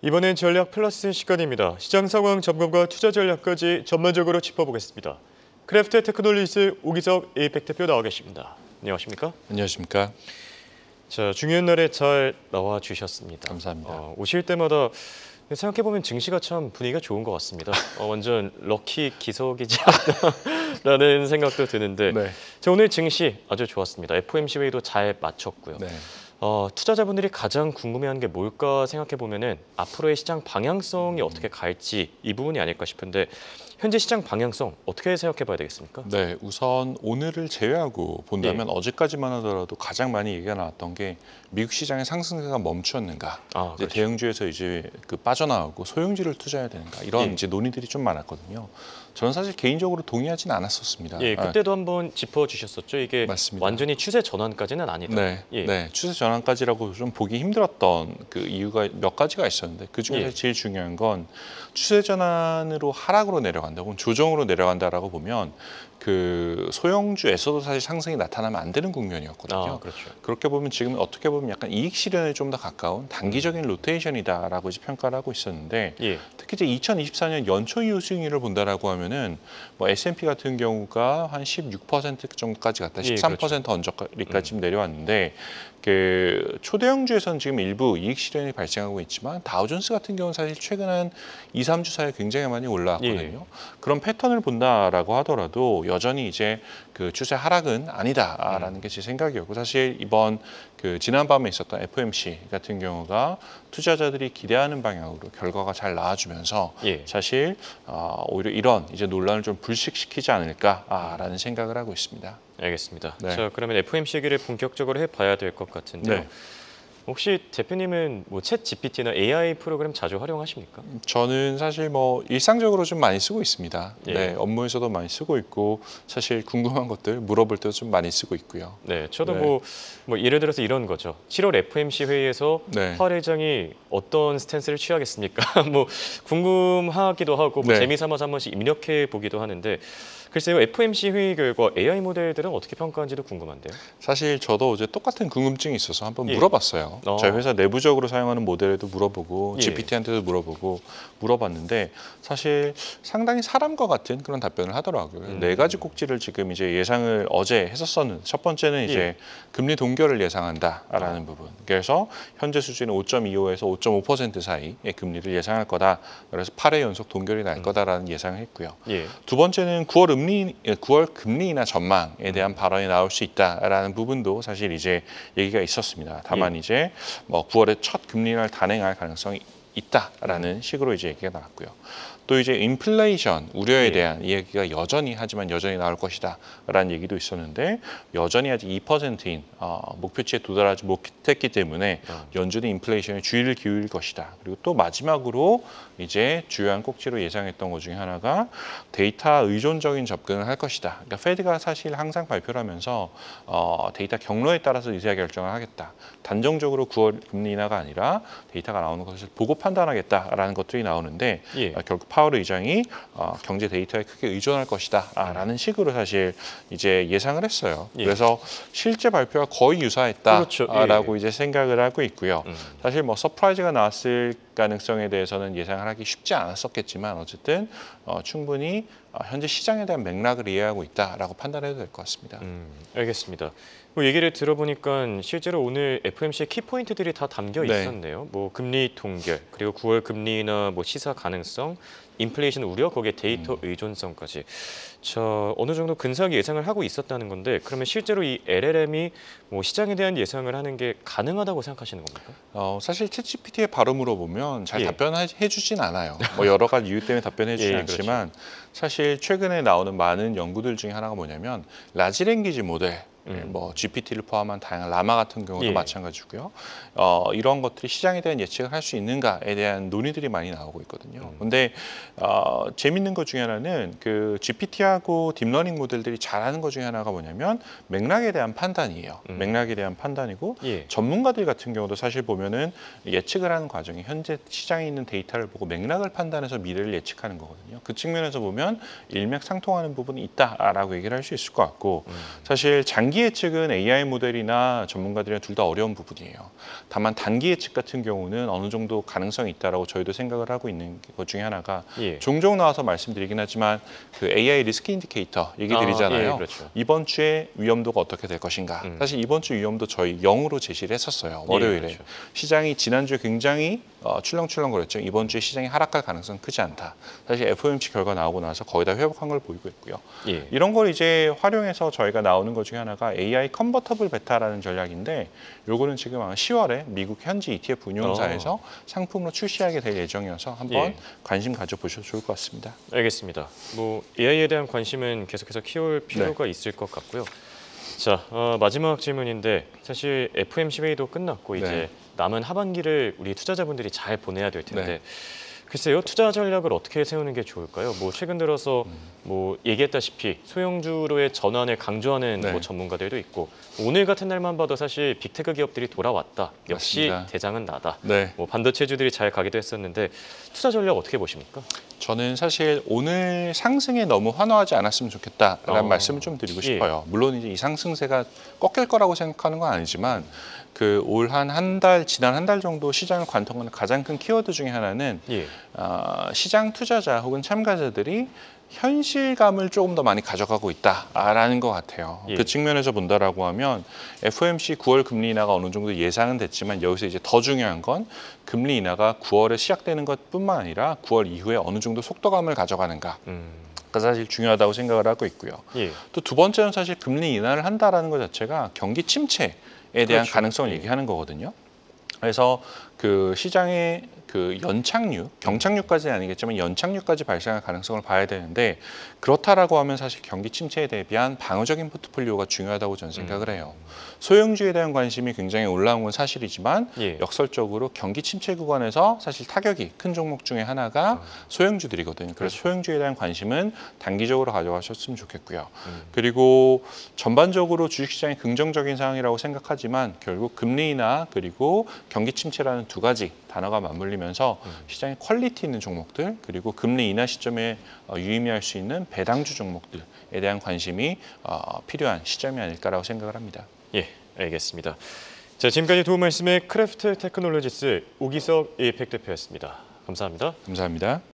이번엔 전략 플러스 시간입니다. 시장 상황 점검과 투자 전략까지 전반적으로 짚어보겠습니다. 크래프트 테크놀리스 오기석 에이펙 대표 나와 계십니다. 안녕하십니까? 안녕하십니까? 자, 중요한 날에 잘 나와 주셨습니다. 감사합니다. 오실 때마다 생각해보면 증시가 참 분위기가 좋은 것 같습니다. 완전 럭키 기석이지 않나라는 생각도 드는데 네. 자, 오늘 증시 아주 좋았습니다. FOMC 회의도 잘 마쳤고요. 네. 투자자분들이 가장 궁금해하는 게 뭘까 생각해보면은 앞으로의 시장 방향성이 어떻게 갈지 이 부분이 아닐까 싶은데 현재 시장 방향성 어떻게 생각해봐야 되겠습니까? 네, 우선 오늘을 제외하고 본다면 어제까지만 하더라도 가장 많이 얘기가 나왔던 게 미국 시장의 상승세가 멈추었는가, 이제 그렇죠. 대형주에서 이제 빠져나오고 소형주를 투자해야 되는가 이런 예. 이제 논의들이 좀 많았거든요. 저는 사실 개인적으로 동의하진 않았었습니다. 예, 그때도 한번 짚어주셨었죠. 이게 맞습니다. 완전히 추세 전환까지는 아니다. 네, 예. 네, 추세 전환까지라고 좀 보기 힘들었던 그 이유가 몇 가지가 있었는데 그 중에서 예. 제일 중요한 건 추세 전환으로 하락으로 내려간다, 혹은 조정으로 내려간다라고 보면 그 소형주에서도 사실 상승이 나타나면 안 되는 국면이었거든요. 그렇죠. 그렇게 보면 지금 어떻게 보면 약간 이익 실현에 좀 더 가까운 단기적인 로테이션이다라고 이제 평가를 하고 있었는데 예. 특히 이제 2024년 연초 이후 수익률을 본다라고 하면은 뭐 S&P 같은 경우가 한 16% 정도까지 갔다, 예, 13% 그렇죠. 언저리까지 지금 내려왔는데 그 초대형주에서는 지금 일부 이익 실현이 발생하고 있지만 다우존스 같은 경우는 사실 최근 한 2, 3주 사이에 굉장히 많이 올라왔거든요. 예. 그런 패턴을 본다라고 하더라도 여전히 이제 그 추세 하락은 아니다라는 게 제 생각이었고, 사실 이번 그 지난밤에 있었던 FOMC 같은 경우가 투자자들이 기대하는 방향으로 결과가 잘 나와주면서 예. 사실 오히려 이런 이제 논란을 좀 불식시키지 않을까라는 생각을 하고 있습니다. 알겠습니다. 네. 자, 그러면 FOMC 얘기를 본격적으로 해봐야 될 것 같은데요. 네. 혹시 대표님은 뭐 챗 GPT나 AI 프로그램 자주 활용하십니까? 저는 사실 뭐 일상적으로 좀 많이 쓰고 있습니다. 예. 네, 업무에서도 많이 쓰고 있고 사실 궁금한 것들 물어볼 때도 좀 많이 쓰고 있고요. 네, 저도 네. 뭐 예를 들어서 이런 거죠. 7월 FOMC 회의에서 네. 파월 회장이 어떤 스탠스를 취하겠습니까? 뭐 궁금하기도 하고 뭐 네. 재미삼아서 한 번씩 입력해 보기도 하는데 글쎄요, FOMC 회의 결과 AI 모델들은 어떻게 평가한지도 궁금한데요. 사실 저도 어제 똑같은 궁금증이 있어서 한번 예. 물어봤어요. 저희 회사 내부적으로 사용하는 모델에도 물어보고 예. GPT한테도 물어봤는데 사실 상당히 사람과 같은 그런 답변을 하더라고요. 네 가지 꼭지를 지금 이제 예상을 어제 했었었는데 첫 번째는 이제 금리 동결을 예상한다라는 부분. 그래서 현재 수준은 5.25에서 5.5% 사이의 금리를 예상할 거다. 그래서 8회 연속 동결이 날 거다라는 예상을 했고요. 예. 두 번째는 9월 금리 인하 전망에 대한 발언이 나올 수 있다라는 부분도 사실 이제 얘기가 있었습니다. 다만 이제 뭐 9월에 첫 금리 인하를 단행할 가능성이 있다라는 식으로 이제 얘기가 나왔고요. 또 이제 인플레이션 우려에 대한 이야기가 여전히 나올 것이다라는 얘기도 있었는데 여전히 아직 2%인 목표치에 도달하지 못했기 때문에 연준이 인플레이션에 주의를 기울일 것이다. 그리고 또 마지막으로 이제 주요한 꼭지로 예상했던 것 중에 하나가 데이터 의존적인 접근을 할 것이다. 그러니까 페드가 사실 항상 발표를 하면서 데이터 경로에 따라서 의사 결정을 하겠다. 단정적으로 9월 금리 인하가 아니라 데이터가 나오는 것을 보고 판단하겠다라는 것들이 나오는데 결국 파월 의장이 경제 데이터에 크게 의존할 것이다라는 식으로 사실 이제 예상을 했어요. 그래서 실제 발표와 거의 유사했다라고 이제 생각을 하고 있고요. 사실 뭐 서프라이즈가 나왔을 가능성에 대해서는 예상을 하기 쉽지 않았었겠지만 어쨌든 충분히 현재 시장에 대한 맥락을 이해하고 있다라고 판단해도 될 것 같습니다. 알겠습니다. 뭐 얘기를 들어보니까 실제로 오늘 FOMC의 키포인트들이 다 담겨 있었네요. 뭐 금리 동결, 그리고 9월 금리 인하 뭐 시사 가능성, 인플레이션 우려, 거기에 데이터 의존성까지. 자, 어느 정도 근사하게 예상을 하고 있었다는 건데 그러면 실제로 이 LLM이 뭐 시장에 대한 예상을 하는 게 가능하다고 생각하시는 겁니까? 사실 챗GPT에 바로 물어보면 잘 예. 답변해 주진 않아요. 뭐 여러 가지 이유 때문에 답변해 주진 않지만 사실 최근에 나오는 많은 연구들 중에 하나가 뭐냐면 라지 랭귀지 모델 뭐 GPT를 포함한 다양한 라마 같은 경우도 마찬가지고요. 이런 것들이 시장에 대한 예측을 할 수 있는가에 대한 논의들이 많이 나오고 있거든요. 근데 재밌는 것 중에 하나는 그 GPT하고 딥러닝 모델들이 잘하는 것 중에 하나가 뭐냐면 맥락에 대한 판단이에요. 맥락에 대한 판단이고 전문가들 같은 경우도 사실 보면은 예측을 하는 과정이 현재 시장에 있는 데이터를 보고 맥락을 판단해서 미래를 예측하는 거거든요. 그 측면에서 보면 일맥상통하는 부분이 있다라고 얘기를 할 수 있을 것 같고 사실 장기 장기 예측은 AI 모델이나 전문가들이랑 둘 다 어려운 부분이에요. 다만 단기 예측 같은 경우는 어느 정도 가능성이 있다라고 저희도 생각을 하고 있는 것 중에 하나가 예. 종종 나와서 말씀드리긴 하지만 그 AI 리스크 인디케이터 얘기 드리잖아요. 예, 그렇죠. 이번 주에 위험도가 어떻게 될 것인가. 사실 이번 주 위험도 저희 0으로 제시를 했었어요. 월요일에. 그렇죠. 시장이 지난주에 굉장히 출렁출렁거렸죠. 이번 주에 시장이 하락할 가능성은 크지 않다. 사실 FOMC 결과 나오고 나서 거의 다 회복한 걸 보이고 있고요. 예. 이런 걸 이제 활용해서 저희가 나오는 것 중에 하나가 AI 컨버터블 베타라는 전략인데 요거는 지금 아마 10월에 미국 현지 ETF 운용사에서 상품으로 출시하게 될 예정이어서 한번 예. 관심 가져보셔도 좋을 것 같습니다. 알겠습니다. 뭐 AI에 대한 관심은 계속해서 키울 필요가 있을 것 같고요. 자, 마지막 질문인데 사실 FOMC 회의도 끝났고 이제 남은 하반기를 우리 투자자분들이 잘 보내야 될 텐데 글쎄요, 투자 전략을 어떻게 세우는 게 좋을까요? 뭐 최근 들어서 뭐 얘기했다시피 소형주로의 전환을 강조하는 뭐 전문가들도 있고 오늘 같은 날만 봐도 사실 빅테크 기업들이 돌아왔다. 역시 맞습니다. 대장은 나다. 네. 뭐 반도체주들이 잘 가기도 했었는데 투자 전략 어떻게 보십니까? 저는 사실 오늘 상승에 너무 환호하지 않았으면 좋겠다라는 말씀을 좀 드리고 싶어요. 물론 이제 이 상승세가 꺾일 거라고 생각하는 건 아니지만 그 올 한 달, 지난 한 달 정도 시장을 관통하는 가장 큰 키워드 중에 하나는 시장 투자자 혹은 참가자들이 현실감을 조금 더 많이 가져가고 있다라는 것 같아요. 그 측면에서 본다라고 하면 FOMC 9월 금리 인하가 어느 정도 예상은 됐지만 여기서 이제 더 중요한 건 금리 인하가 9월에 시작되는 것뿐만 아니라 9월 이후에 어느 정도 속도감을 가져가는가. 가 사실 중요하다고 생각을 하고 있고요. 또 두 번째는 사실 금리 인하를 한다라는 것 자체가 경기 침체에 대한 가능성을 얘기하는 거거든요. 그래서 그 시장의 그 연착륙, 경착륙까지는 아니겠지만 연착륙까지 발생할 가능성을 봐야 되는데 그렇다라고 하면 사실 경기 침체에 대비한 방어적인 포트폴리오가 중요하다고 저는 생각을 해요. 소형주에 대한 관심이 굉장히 올라온 건 사실이지만 역설적으로 경기 침체 구간에서 사실 타격이 큰 종목 중에 하나가 소형주들이거든요. 그래서 소형주에 대한 관심은 단기적으로 가져가셨으면 좋겠고요. 그리고 전반적으로 주식시장이 긍정적인 상황이라고 생각하지만 결국 금리 인하 그리고 경기 침체라는 두 가지 단어가 맞물리면서 시장의 퀄리티 있는 종목들 그리고 금리 인하 시점에 유의미할 수 있는 배당주 종목들에 대한 관심이 필요한 시점이 아닐까라고 생각을 합니다. 예, 알겠습니다. 자, 지금까지 도움 말씀의 크래프트 테크놀로지스 오기석 이펙 대표였습니다. 감사합니다. 감사합니다.